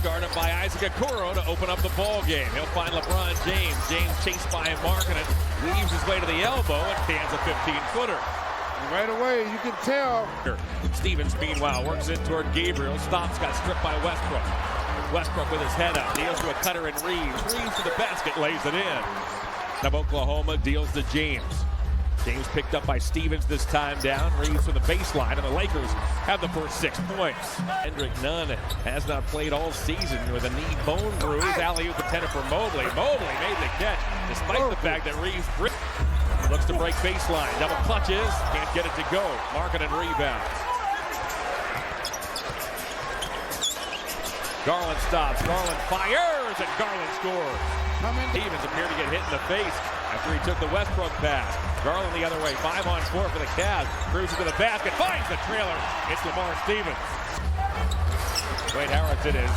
Guarded by Isaac Okoro to open up the ball game. He'll find LeBron James. James chased by him, marking it. Weaves his way to the elbow and cans a 15-footer. Right away, you can tell. Stevens, meanwhile, works in toward Gabriel. Stops, got stripped by Westbrook. Westbrook with his head up. Deals to a cutter and Reeves. Reeves to the basket, lays it in. Now Oklahoma deals to James. James picked up by Stevens this time down. Reeves from the baseline, and the Lakers have the first 6 points. Kendrick Nunn has not played all season with a knee bone bruise. Alley-oop intended for Mobley. Mobley made the catch, despite the fact that Reeves looks to break baseline. Double clutches, can't get it to go. Markkanen rebounds. Garland stops, Garland fires, and Garland scores. Stevens appeared to get hit in the face after he took the Westbrook pass. Garland the other way, 5-on-4 for the Cavs. Cruises to the basket, finds the trailer. It's Lamar Stevens. Wade Harris in his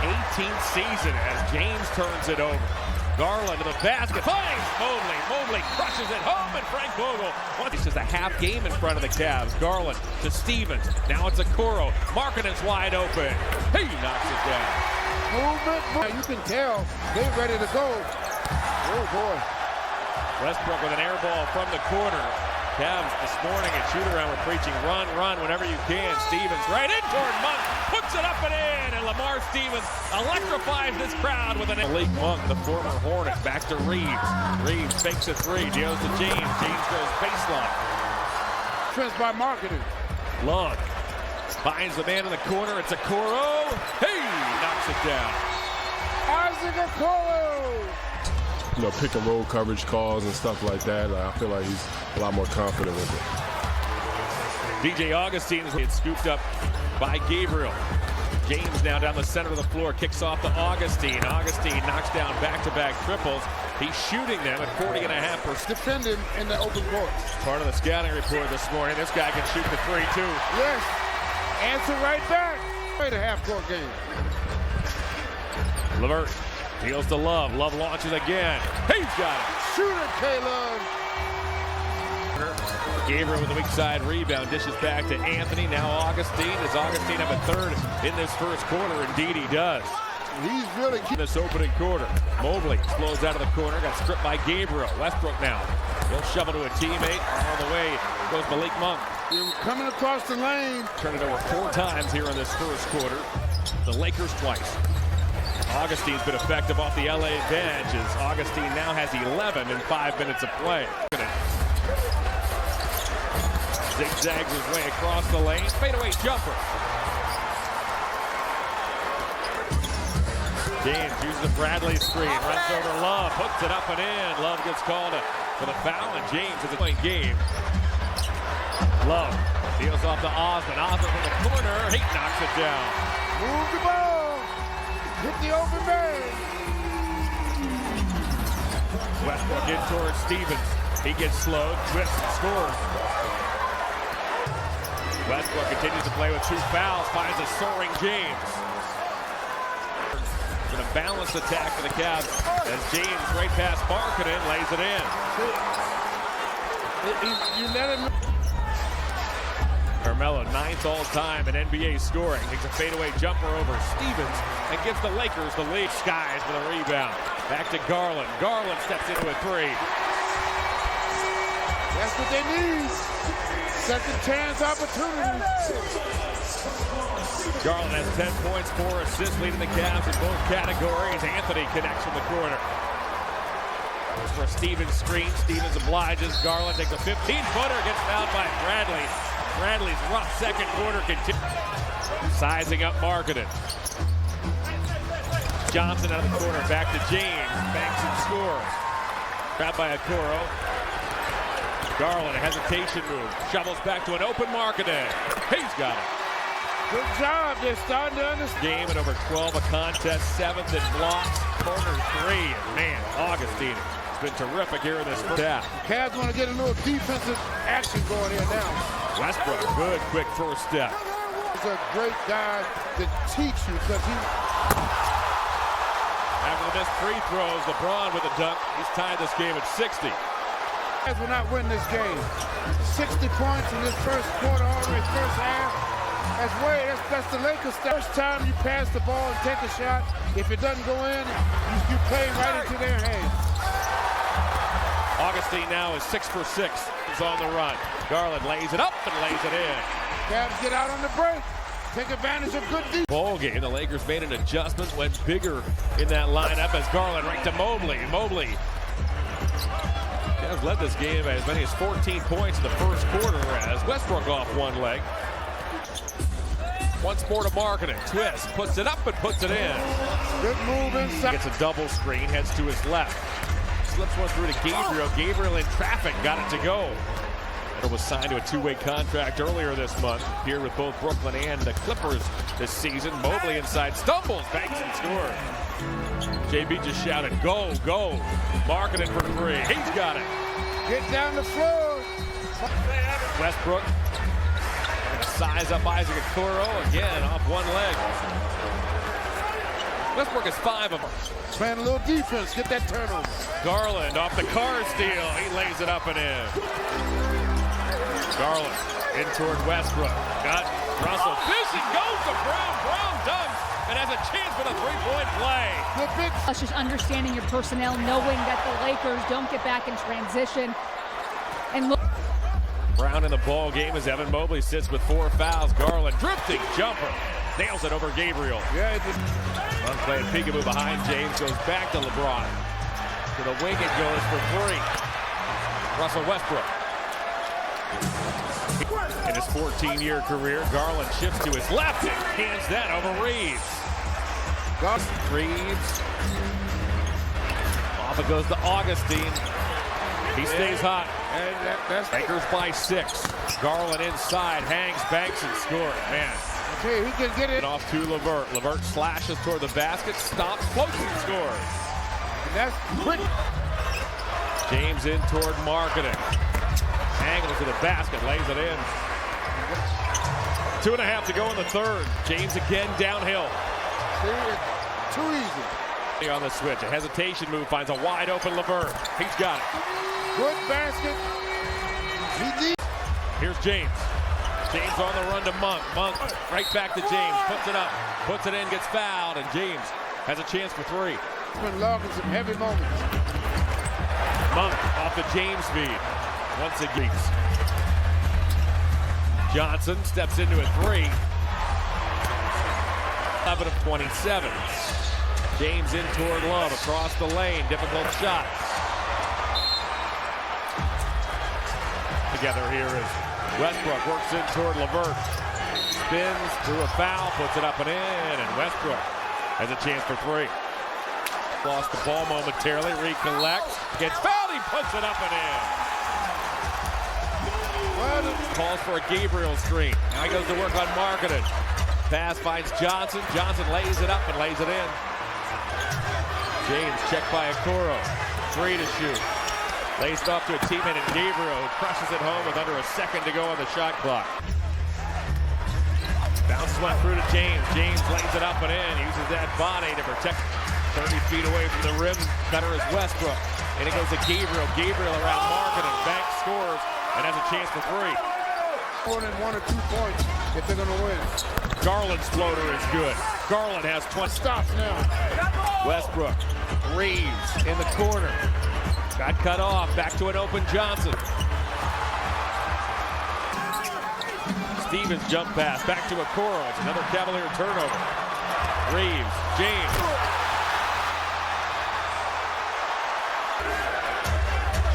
18th season as James turns it over. Garland to the basket, finds Mobley. Mobley crushes it home, and Frank Vogel. This is a half game in front of the Cavs. Garland to Stevens. Now it's Okoro. Markkanen's wide open. He knocks it down. Movement. You can tell they're ready to go. Oh, boy. Westbrook with an air ball from the corner. Cavs this morning at shoot-around were preaching run whenever you can. Stevens right in toward Monk. Puts it up and in. And Lamar Stevens electrifies this crowd with an Malik Monk, the former Hornet, back to Reeves. Reeves fakes a three. Deals to James. James goes baseline. Trent by Markkanen. Long. Finds the man in the corner. It's Okoro. Hey! Knocks it down. Isaac Okoro. You know, pick and roll coverage calls and stuff like that. I feel like he's a lot more confident with it. DJ Augustine is scooped up by Gabriel. James now down the center of the floor, kicks off to Augustine. Augustine knocks down back-to-back triples. He's shooting them at 40.5%. Defending in the open court. Part of the scouting report this morning. This guy can shoot the three, too. Yes. Answer right back. Wait a half-court game. LeVert deals to Love. Love launches again. He's got it. Shoot it, Caleb. Gabriel with the weak side rebound. Dishes back to Anthony. Now Augustine. Does Augustine have a third in this first quarter? Indeed he does. He's really in this opening quarter. Mobley slows out of the corner. Got stripped by Gabriel. Westbrook now. He'll shovel to a teammate. All the way goes Malik Monk. You're coming across the lane. Turn it over 4 times here in this first quarter. The Lakers twice. Augustine's been effective off the LA bench as Augustine now has 11 in 5 minutes of play. Zigzags his way across the lane. Fadeaway jumper. James uses the Bradley screen. Runs over Love. Hooks it up and in. Love gets called for the foul, and James is a point game. Love deals off to Osman. Osman from the corner. He knocks it down. Move the ball. Hit the open man. Westbrook in towards Stevens. He gets slowed. Twists and scores. Westbrook continues to play with 2 fouls. Finds a soaring James. With a balanced attack for the Cavs as James right past Markkanen lays it in. You let him. Carmelo, 9th all-time in NBA scoring. Takes a fadeaway jumper over Stevens and gives the Lakers the lead. Skies for the rebound. Back to Garland. Garland steps into a 3. That's what they need. Second chance opportunity. Garland has 10 points, 4 assists, leading the Cavs in both categories. Anthony connects from the corner. For a Stevens screen, Stevens obliges. Garland takes a 15-footer, gets fouled by Bradley. Bradley's rough second quarter continues. Sizing up Markkanen. Johnson out of the corner, back to James. Banks and scores. Grabbed by Okoro. Garland, a hesitation move. Shovels back to an open Markkanen. He's got it. Good job. They're starting to understand. Game at over 12 a contest, 7th in blocks, corner 3. And man, Augustine has been terrific here in this first half. The Cavs want to get a little defensive action going here now. Westbrook, good quick first step. He's a great guy to teach you because he. After the missed free throws, LeBron with a dunk. He's tied this game at 60. Will not win this game. 60 points in this first quarter, all the way first half. That's the Lakers. First time you pass the ball and take a shot, if it doesn't go in, you play right into their hands. Augustine now is 6 for 6. He's on the run. Garland lays it up and lays it in. Cavs get out on the break. Take advantage of good defense. Ball game. The Lakers made an adjustment, went bigger in that lineup as Garland right to Mobley. Mobley Cavs led this game by as many as 14 points in the first quarter as Westbrook off one leg. Once more to Marketing. Twist, puts it up and puts it in. Good move inside. Gets a double screen, heads to his left. Slips one through to Gabriel. Gabriel in traffic, got it to go. It was signed to a two-way contract earlier this month. Here with both Brooklyn and the Clippers this season. Mobley inside, stumbles, banks and scores. JB just shouted, go, go. Marketing for three. He's got it. Get down the floor. Westbrook. Size up Isaac Okoro again off one leg. Westbrook is 5 of them. Playing a little defense, get that turnover. Garland off the car steal. He lays it up and in. Garland in toward Westbrook. Got Russell. Fishing goes to Brown. Brown dunks and has a chance for the three-point play. It's just understanding your personnel, knowing that the Lakers don't get back in transition. And look. Brown in the ball game as Evan Mobley sits with 4 fouls. Garland drifting jumper. Nails it over Gabriel. Yeah, it just... Unplayed peekaboo behind James. Goes back to LeBron. To the wing it goes for 3. Russell Westbrook. In his 14-year career, Garland shifts to his left and hands that over Reeves. Reeves. Off it goes to Augustine. He stays hot. That's Lakers by 6. Garland inside, hangs, banks, and scores. Man. Okay, he can get it. Off to LeVert. LeVert slashes toward the basket, stops, floats, and scores. And that's quick. James in toward Marketing. Angles to the basket, lays it in. 2.5 to go in the third. James again downhill. See, it's too easy. On the switch, a hesitation move, finds a wide open LeVert. He's got it. Good basket. Here's James. James on the run to Monk. Monk right back to James. Puts it up. Puts it in, gets fouled, and James has a chance for 3. He's been logging some heavy moments. Monk off the James feed. Once again. Johnson steps into a 3. 11 of 27. James in toward Love across the lane. Difficult shot. Together here is Westbrook. Works in toward LeVert. Spins through a foul. Puts it up and in. And Westbrook has a chance for 3. Lost the ball momentarily. Recollects. Gets fouled. He puts it up and in. Calls for a Gabriel screen. Now he goes to work on Marketing. Pass finds Johnson. Johnson lays it up and lays it in. James checked by Okoro. 3 to shoot. Laced off to a teammate in Gabriel, who crushes it home with under a second to go on the shot clock. Bounces one through to James. James lays it up and in. Uses that body to protect 30 feet away from the rim. Better is Westbrook. And it goes to Gabriel. Gabriel around Marketing. Banks scores and has a chance for 3. More than 1 or 2 points if they're going to win. Garland's floater is good. Garland has 20 stops now. Westbrook. Reeves in the corner. Got cut off. Back to an open Johnson. Stevens jump pass. Back to Okoro. It's another Cavalier turnover. Reeves. James.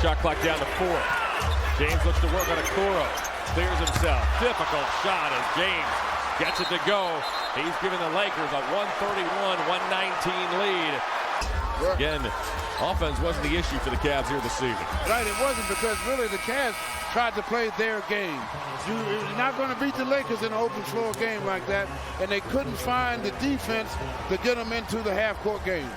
Shot clock down to 4. James looks to work on Okoro. Clears himself. Difficult shot as James gets it to go. He's giving the Lakers a 131-119 lead. Again, offense wasn't the issue for the Cavs here this evening. Right, it wasn't, because really the Cavs tried to play their game. You're not going to beat the Lakers in an open floor game like that, and they couldn't find the defense to get them into the half-court game.